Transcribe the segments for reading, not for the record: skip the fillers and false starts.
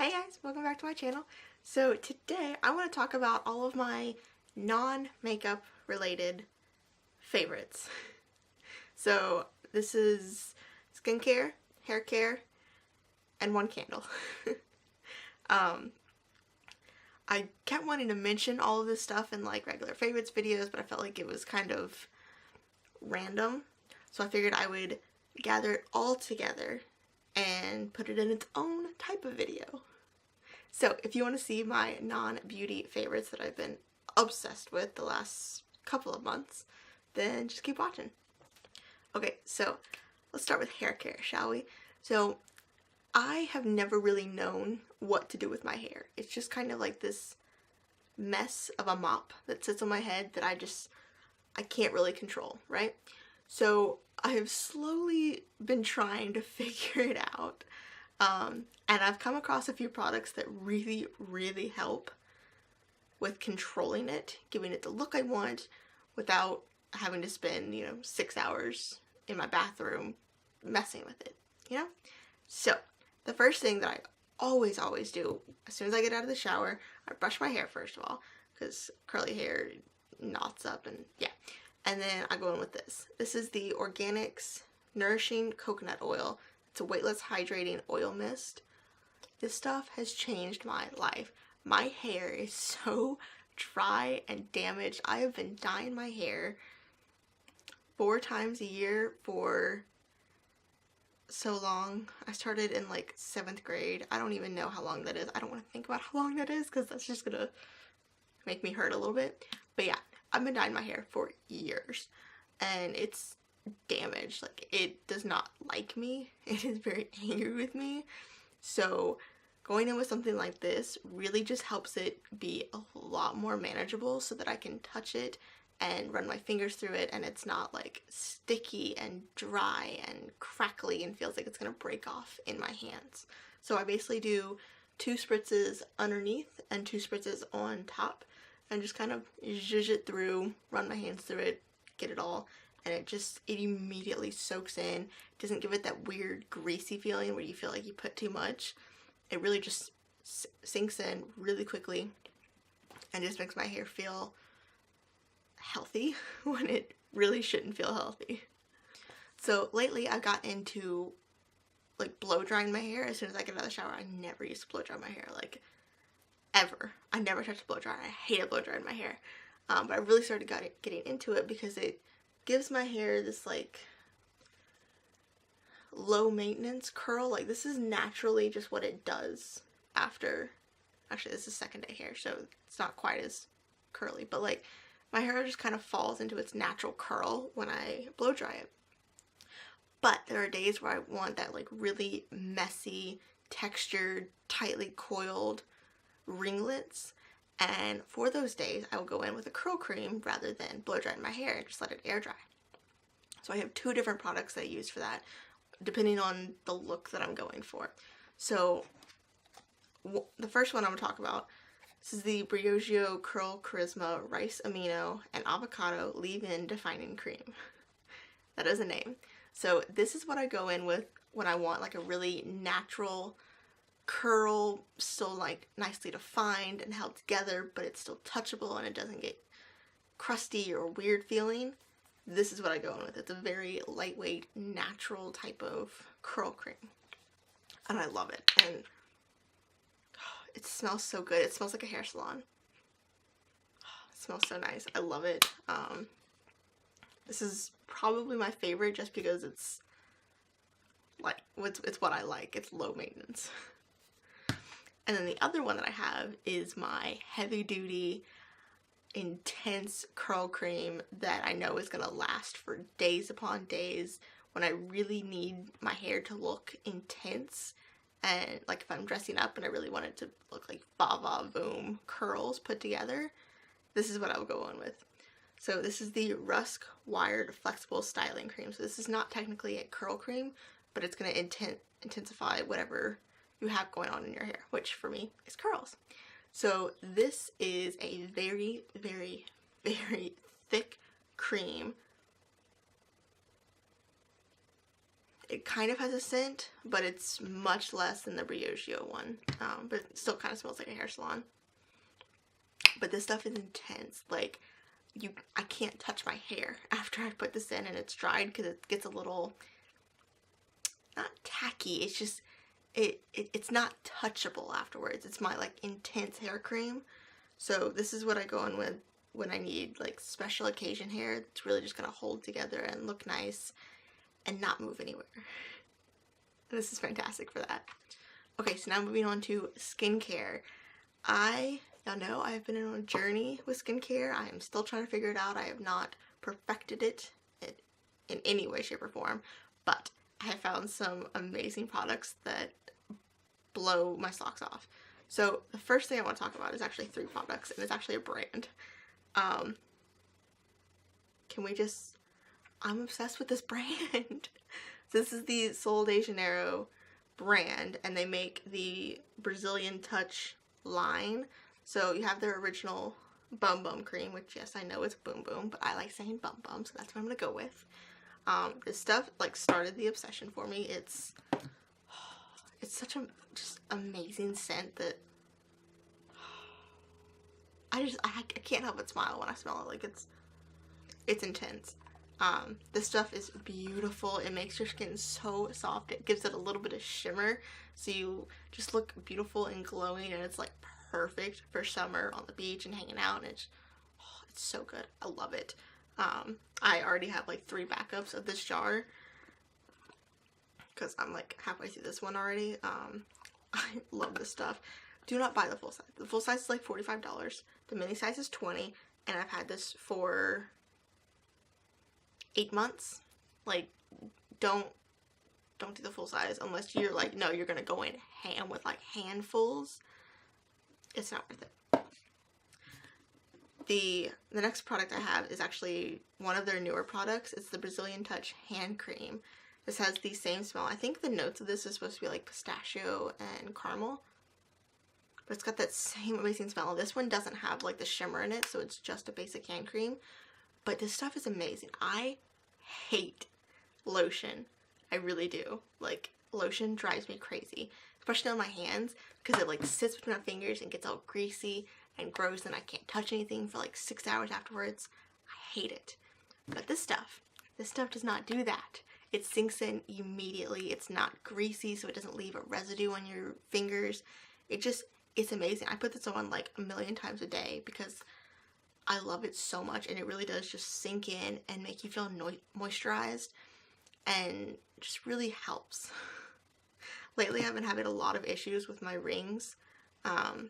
Hey guys, welcome back to my channel. So today I want to talk about all of my non-makeup related favorites. So this is skincare, hair care, and one candle. I kept wanting to mention all of this stuff in like regular favorites videos, but I felt like it was kind of random. So I figured I would gather it all together and put it in its own type of video. So if you want to see my non-beauty favorites that I've been obsessed with the last couple of months, then just keep watching. Okay, so let's start with hair care, shall we? So I have never really known what to do with my hair. It's just kind of like this mess of a mop that sits on my head that I can't really control, right? So I have slowly been trying to figure it out. And I've come across a few products that really, really help with controlling it, giving it the look I want without having to spend, 6 hours in my bathroom messing with it, So the first thing that I always do as soon as I get out of the shower, I brush my hair first of all, because curly hair knots up and yeah. And then I go in with this. This is the Organics Nourishing Coconut Oil. It's a weightless hydrating oil mist. This stuff has changed my life. My hair is so dry and damaged. I have been dyeing my hair 4 times a year for so long. I started in like 7th grade. I don't even know how long that is. I don't want to think about how long that is because that's just gonna make me hurt a little bit. But yeah, I've been dyeing my hair for years and it's damaged. Like, it does not like me. It is very angry with me. So going in with something like this really just helps it be a lot more manageable so that I can touch it and run my fingers through it and it's not like sticky and dry and crackly and feels like it's gonna break off in my hands. So I basically do 2 spritzes underneath and 2 spritzes on top and just kind of zhuzh it through, run my hands through it, get it all, and it immediately soaks in. It doesn't give it that weird greasy feeling where you feel like you put too much. It really just sinks in really quickly and just makes my hair feel healthy when it really shouldn't feel healthy. So lately I've got into like blow drying my hair as soon as I get out of the shower. I never used to blow dry my hair, like ever. I never touched a blow dryer. I hated blow drying my hair. But I really started getting into it because it gives my hair this like low maintenance curl. Like, this is naturally just what it does after, actually this is 2nd day hair, so it's not quite as curly, but like my hair just kind of falls into its natural curl when I blow dry it. But there are days where I want that like really messy, textured, tightly coiled ringlets, and for those days I will go in with a curl cream rather than blow drying my hair and just let it air dry. So I have 2 different products that I use for that depending on the look that I'm going for. So the first one I'm going to talk about, this is the BRIOGEO Curl Charisma Rice Amino and Avocado Leave-In Defining Cream. That is a name. So this is what I go in with when I want like a really natural curl, still like nicely defined and held together, but it's still touchable and it doesn't get crusty or weird feeling. This is what I go in with. It's a very lightweight, natural type of curl cream. And I love it. And it smells so good. It smells like a hair salon. It smells so nice. I love it. This is probably my favorite just because it's like, it's what I like. It's low maintenance. And then the other one that I have is my heavy duty, intense curl cream that I know is going to last for days upon days when I really need my hair to look intense, and like if I'm dressing up and I really want it to look like va va voom curls put together, this is what I will go on with. So this is the RUSK Wired Flexible Styling Cream. So this is not technically a curl cream, but it's going to intensify whatever you have going on in your hair, which for me is curls. So this is a very, very, very thick cream. It kind of has a scent, but it's much less than the BRIOGEO one. But it still kind of smells like a hair salon. But this stuff is intense. Like, I can't touch my hair after I put this in and it's dried because it gets a little, not tacky, it's just, it's not touchable afterwards. It's my, like, intense hair cream. So this is what I go in with when I need, like, special occasion hair. It's really just gonna hold together and look nice and not move anywhere. And this is fantastic for that. Okay, so now moving on to skincare. Y'all know I have been on a journey with skincare. I am still trying to figure it out. I have not perfected it in any way, shape, or form, but I have found some amazing products that blow my socks off. So the first thing I want to talk about is actually 3 products, and it's actually a brand. I'm obsessed with this brand. So this is the Sol de Janeiro brand, and they make the Brazilian Touch line. So you have their original Bum Bum cream, which, yes, I know it's Boom Boom, but I like saying Bum Bum, so that's what I'm gonna go with. This stuff, like, started the obsession for me. It's such a just amazing scent that I can't help but smile when I smell it. Like, it's intense. This stuff is beautiful. It makes your skin so soft. It gives it a little bit of shimmer, so you just look beautiful and glowing, and it's like perfect for summer on the beach and hanging out, and it's so good. I love it. I already have like 3 backups of this jar because I'm like halfway through this one already. I love this stuff. Do not buy the full size. The full size is like $45. The mini size is $20, and I've had this for 8 months. Like, don't do the full size unless you're like, no, you're gonna go in ham with like handfuls. It's not worth it. The next product I have is actually one of their newer products. It's the Brazilian Touch hand cream. This has the same smell. I think the notes of this is supposed to be like pistachio and caramel, but it's got that same amazing smell. This one doesn't have like the shimmer in it, so it's just a basic hand cream. But this stuff is amazing. I hate lotion. I really do. Like, lotion drives me crazy, especially on my hands, because it like sits between my fingers and gets all greasy and gross, and I can't touch anything for like 6 hours afterwards. I hate it. But this stuff does not do that. It sinks in immediately. It's not greasy, so it doesn't leave a residue on your fingers. It's amazing. I put this on like a million times a day because I love it so much, and it really does just sink in and make you feel moisturized, and just really helps. Lately I've been having a lot of issues with my rings. I've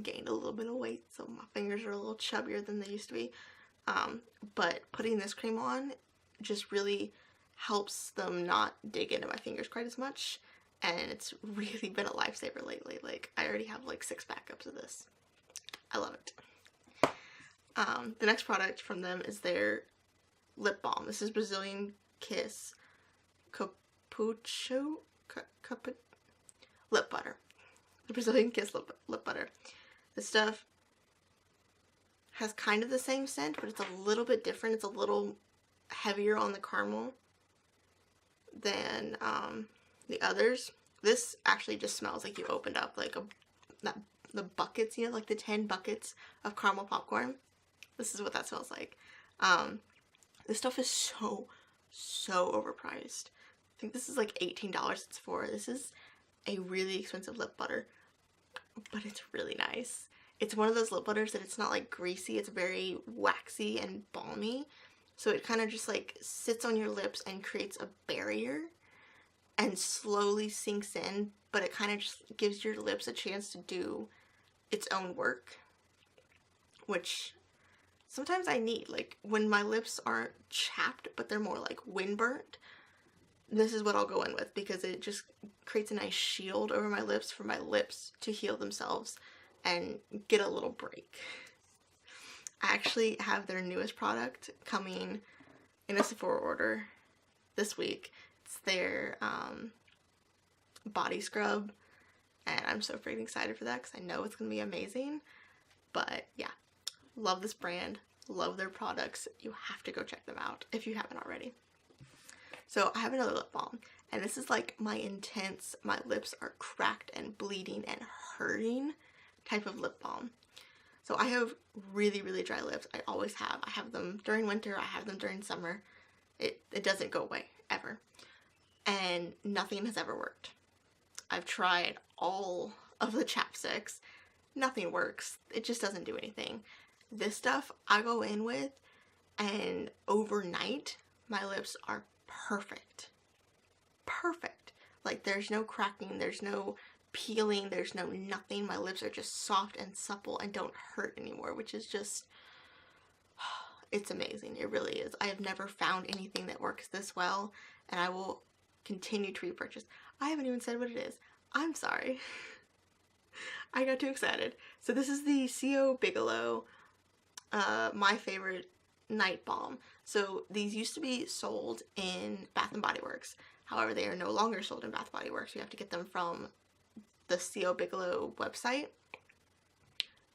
gained a little bit of weight, so my fingers are a little chubbier than they used to be. But putting this cream on just really helps them not dig into my fingers quite as much, and it's really been a lifesaver lately. Like, I already have like 6 backups of this. I love it. The next product from them is their lip balm. This is Brazilian Kiss Cupuacu lip butter. The Brazilian Kiss lip butter. This stuff has kind of the same scent, but it's a little bit different. It's a little heavier on the caramel than the others. This actually just smells like you opened up like the buckets, you know, like the 10 buckets of caramel popcorn. This is what that smells like. This stuff is so overpriced. I think this is like $18 it's for. This is a really expensive lip butter, but it's really nice. It's one of those lip butters that it's not like greasy, it's very waxy and balmy. So it kind of just like sits on your lips and creates a barrier and slowly sinks in, but it kind of just gives your lips a chance to do its own work, which sometimes I need. Like, when my lips aren't chapped, but they're more like windburnt, this is what I'll go in with, because it just creates a nice shield over my lips for my lips to heal themselves and get a little break. I actually have their newest product coming in a Sephora order this week. It's their body scrub, and I'm so freaking excited for that because I know it's going to be amazing. But yeah, love this brand, love their products. You have to go check them out if you haven't already. So I have another lip balm, and this is like my intense, my lips are cracked and bleeding and hurting type of lip balm. So I have really, really dry lips. I always have. I have them during winter. I have them during summer. It doesn't go away, ever. And nothing has ever worked. I've tried all of the chapsticks. Nothing works. It just doesn't do anything. This stuff I go in with, and overnight, my lips are perfect. Perfect. Like, there's no cracking, there's no peeling, there's no nothing. My lips are just soft and supple and don't hurt anymore, which is just, it's amazing. It really is. I have never found anything that works this well, and I will continue to repurchase. I haven't even said what it is. I'm sorry. I got too excited. So this is the CO BIGELOW, my favorite night balm. So these used to be sold in Bath and Body Works. However, they are no longer sold in Bath and Body Works. You have to get them from the CO BIGELOW website.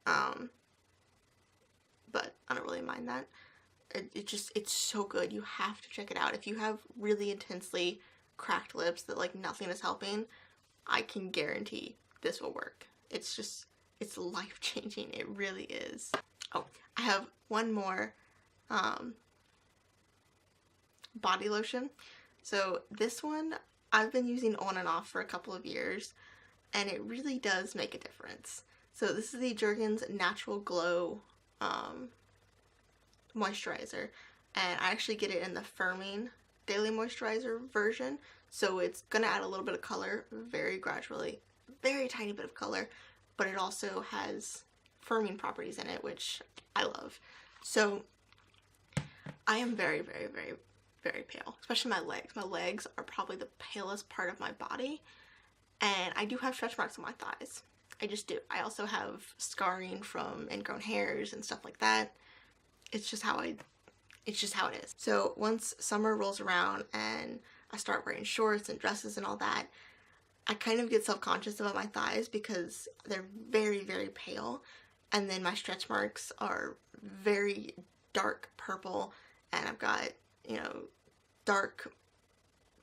But I don't really mind that. It's so good. You have to check it out. If you have really intensely cracked lips that like nothing is helping, I can guarantee this will work. It's just, it's life-changing. It really is. Oh, I have one more body lotion. So this one I've been using on and off for a couple of years, and it really does make a difference. So this is the Jergens Natural Glow moisturizer, and I actually get it in the firming daily moisturizer version, so it's gonna add a little bit of color very gradually, very tiny bit of color, but it also has firming properties in it, which I love. So I am very, very, very, very pale, especially my legs. My legs are probably the palest part of my body, and I do have stretch marks on my thighs. I just do. I also have scarring from ingrown hairs and stuff like that. It's just how it's just how it is. So once summer rolls around and I start wearing shorts and dresses and all that, I kind of get self-conscious about my thighs because they're very, very pale, and then my stretch marks are very dark purple, and I've got, you know, dark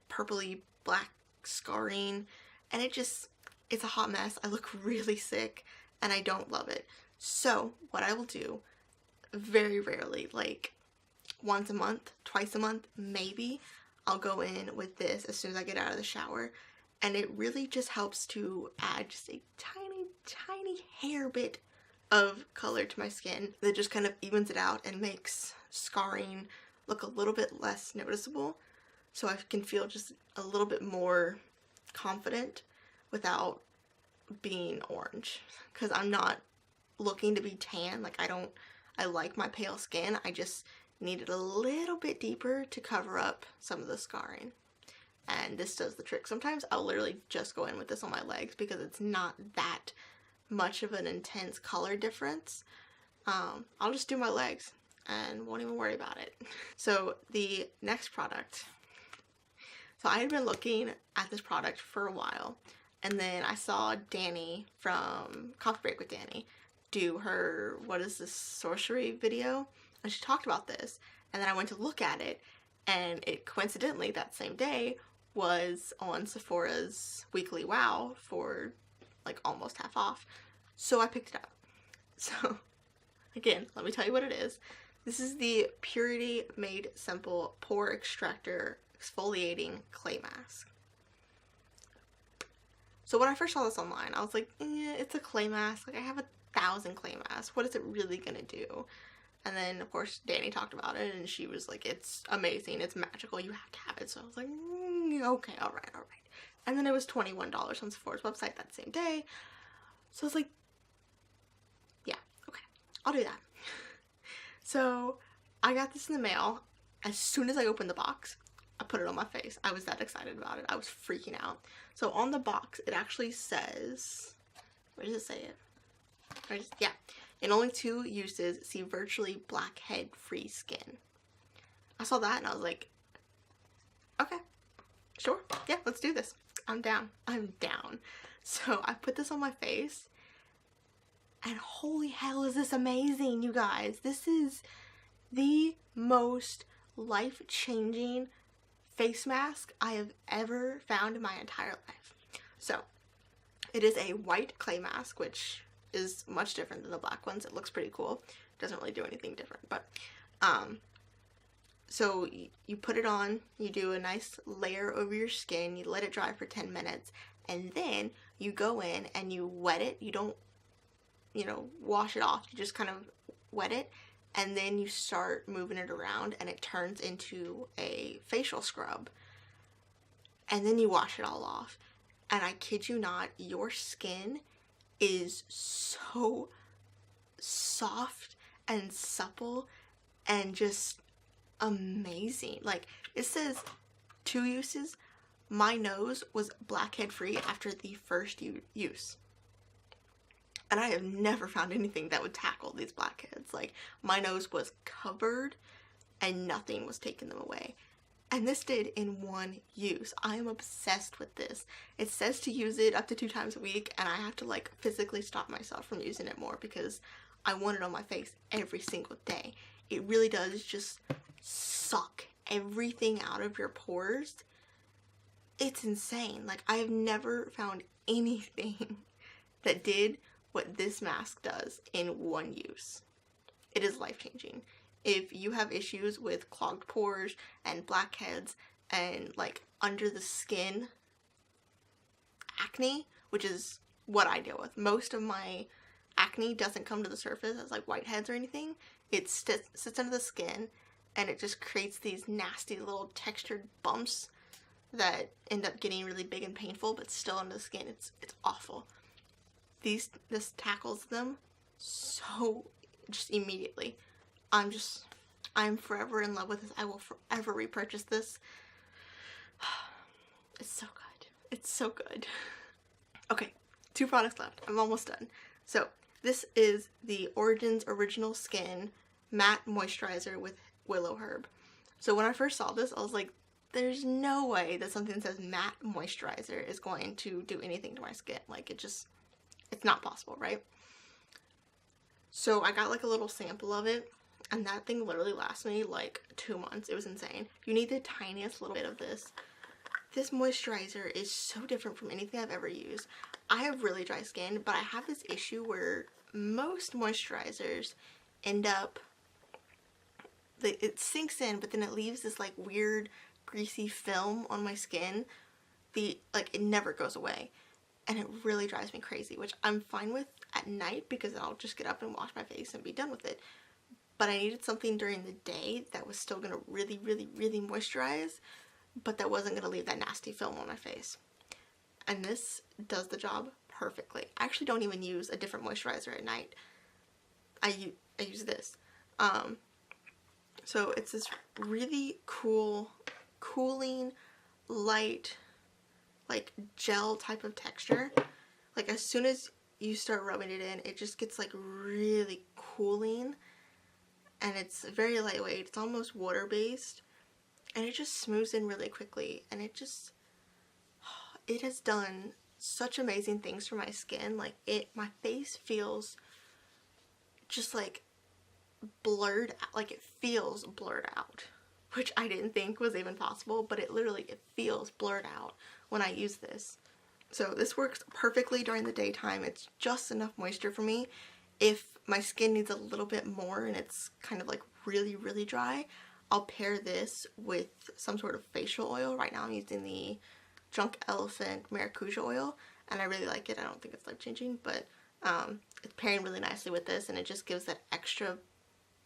purpley black scarring, and it's a hot mess. I look really sick, and I don't love it. So what I will do, very rarely, like once a month, twice a month, maybe, I'll go in with this as soon as I get out of the shower, and it really just helps to add just a tiny, tiny hair bit of color to my skin that just kind of evens it out and makes scarring look a little bit less noticeable, so I can feel just a little bit more confident without being orange, because I'm not looking to be tan. Like, I like my pale skin, I just need it a little bit deeper to cover up some of the scarring, and this does the trick. Sometimes I'll literally just go in with this on my legs because it's not that much of an intense color difference. I'll just do my legs and won't even worry about it. So the next product, so I had been looking at this product for a while, and then I saw Danny from Coffee Break with Danny do her what is this sorcery video, and she talked about this, and then I went to look at it, and it coincidentally that same day was on Sephora's weekly wow for like almost half off, so I picked it up. So again, let me tell you what it is. This is the Purity Made Simple Pore Extractor Exfoliating Clay Mask. So when I first saw this online, I was like, it's a clay mask. Like, I have 1,000 clay masks. What is it really gonna do? And then, of course, Danny talked about it, and she was like, it's amazing, it's magical, you have to have it. So I was like, okay, alright. And then it was $21 on Sephora's website that same day. So I was like, yeah, okay, I'll do that. So I got this in the mail. As soon as I opened the box, I put it on my face. I was that excited about it. I was freaking out. So on the box, it actually says, where does it say it? Yeah. In only 2 uses, see virtually blackhead-free skin. I saw that and I was like, okay, sure, yeah, let's do this. I'm down. I'm down. So I put this on my face, and holy hell is this amazing, you guys. This is the most life-changing face mask I have ever found in my entire life. So it is a white clay mask, which is much different than the black ones. It looks pretty cool. It doesn't really do anything different, but so you put it on, you do a nice layer over your skin, you let it dry for 10 minutes, and then you go in and you wet it. You don't, you know, wash it off, you just kind of wet it, and then you start moving it around and it turns into a facial scrub. And then you wash it all off. And I kid you not, your skin is so soft and supple and just amazing. Like, it says 2 uses. My nose was blackhead free after the first use. And I have never found anything that would tackle these blackheads. Like, my nose was covered and nothing was taking them away. And this did in 1 use. I am obsessed with this. It says to use it up to 2 times a week, and I have to like physically stop myself from using it more because I want it on my face every single day. It really does just suck everything out of your pores. It's insane. Like, I have never found anything that did what this mask does in 1 use. It is life-changing. If you have issues with clogged pores and blackheads and like under the skin acne, which is what I deal with. Most of my acne doesn't come to the surface as like whiteheads or anything. It sits under the skin and it just creates these nasty little textured bumps that end up getting really big and painful, but still under the skin. It's awful. This tackles them so just immediately. I'm forever in love with this. I will forever repurchase this. It's so good. It's so good. Okay, 2 products left. I'm almost done. So this is the Origins Original Skin Matte Moisturizer with Willowherb. So when I first saw this, I was like, there's no way that something that says matte moisturizer is going to do anything to my skin. Like, it's not possible, right? So I got like a little sample of it, and that thing literally lasts me like 2 months. It was insane. You need the tiniest little bit of this. This moisturizer is so different from anything I've ever used. I have really dry skin, but I have this issue where most moisturizers end up, it sinks in, but then it leaves this like weird greasy film on my skin. Like, it never goes away, and it really drives me crazy, which I'm fine with at night because I'll just get up and wash my face and be done with it. But I needed something during the day that was still gonna really, really, really moisturize, but that wasn't gonna leave that nasty film on my face. And this does the job perfectly. I actually don't even use a different moisturizer at night. I use this. So it's this really cool, cooling, light, like gel type of texture. Like, as soon as you start rubbing it in, it just gets like really cooling, and it's very lightweight. It's almost water-based, and it just smooths in really quickly, and it has done such amazing things for my skin. Like, my face feels just like blurred out. Like, it feels blurred out, which I didn't think was even possible, but it feels blurred out when I use this. So this works perfectly during the daytime. It's just enough moisture for me. If my skin needs a little bit more and it's kind of like really, really dry, I'll pair this with some sort of facial oil. Right now I'm using the Drunk Elephant Maracuja oil, and I really like it. I don't think it's life-changing, but it's pairing really nicely with this, and it just gives that extra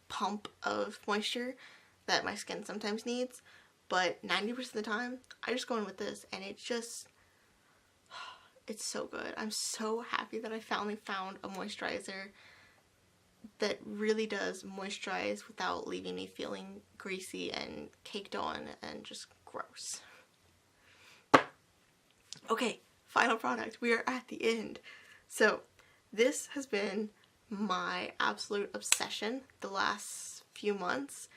pump of moisture that my skin sometimes needs. But 90% of the time, I just go in with this, and it's so good. I'm so happy that I finally found a moisturizer that really does moisturize without leaving me feeling greasy and caked on and just gross. Okay, final product. We are at the end. So this has been my absolute obsession the last few months.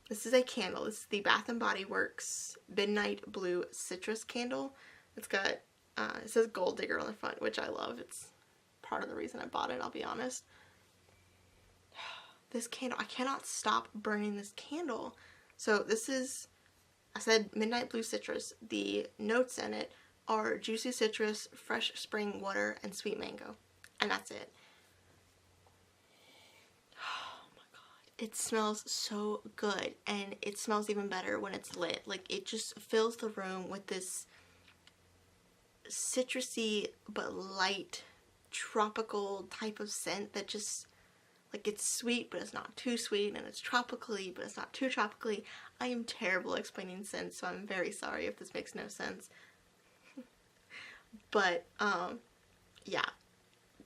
This is a candle. This is the Bath & Body Works Midnight Blue Citrus Candle. It's got, it says Gold Digger on the front, which I love. It's part of the reason I bought it, I'll be honest. This candle, I cannot stop burning this candle. So this is I said Midnight Blue Citrus. The notes in it are juicy citrus, fresh spring water, and sweet mango. And that's it. Oh my god. It smells so good. And it smells even better when it's lit. Like, it just fills the room with this citrusy but light tropical type of scent that just, like, it's sweet but it's not too sweet, and it's tropically but it's not too tropically. I am terrible at explaining scents, so I'm very sorry if this makes no sense. But yeah,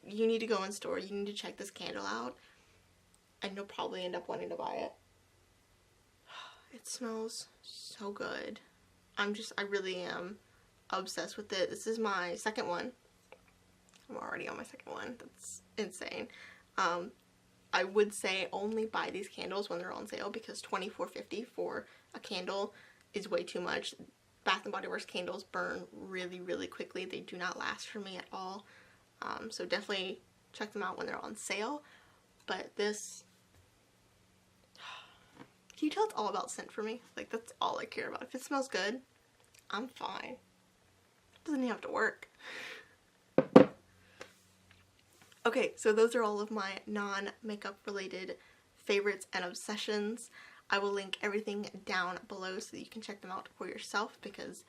you need to go in store, you need to check this candle out, and you'll probably end up wanting to buy it. It smells so good. I really am obsessed with it. This is my second one. I'm already on my second one. That's insane. I would say only buy these candles when they're on sale, because $24.50 for a candle is way too much. Bath & Body Works candles burn really, really quickly. They do not last for me at all. So definitely check them out when they're on sale. But this, can you tell it's all about scent for me? Like, that's all I care about. If it smells good, I'm fine. It doesn't even have to work. Okay, so those are all of my non-makeup related favorites and obsessions. I will link everything down below so that you can check them out for yourself, because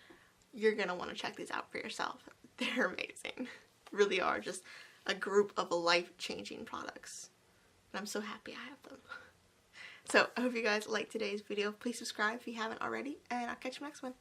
you're going to want to check these out for yourself. They're amazing. Really are just a group of life-changing products. And I'm so happy I have them. So I hope you guys liked today's video. Please subscribe if you haven't already, and I'll catch you next one.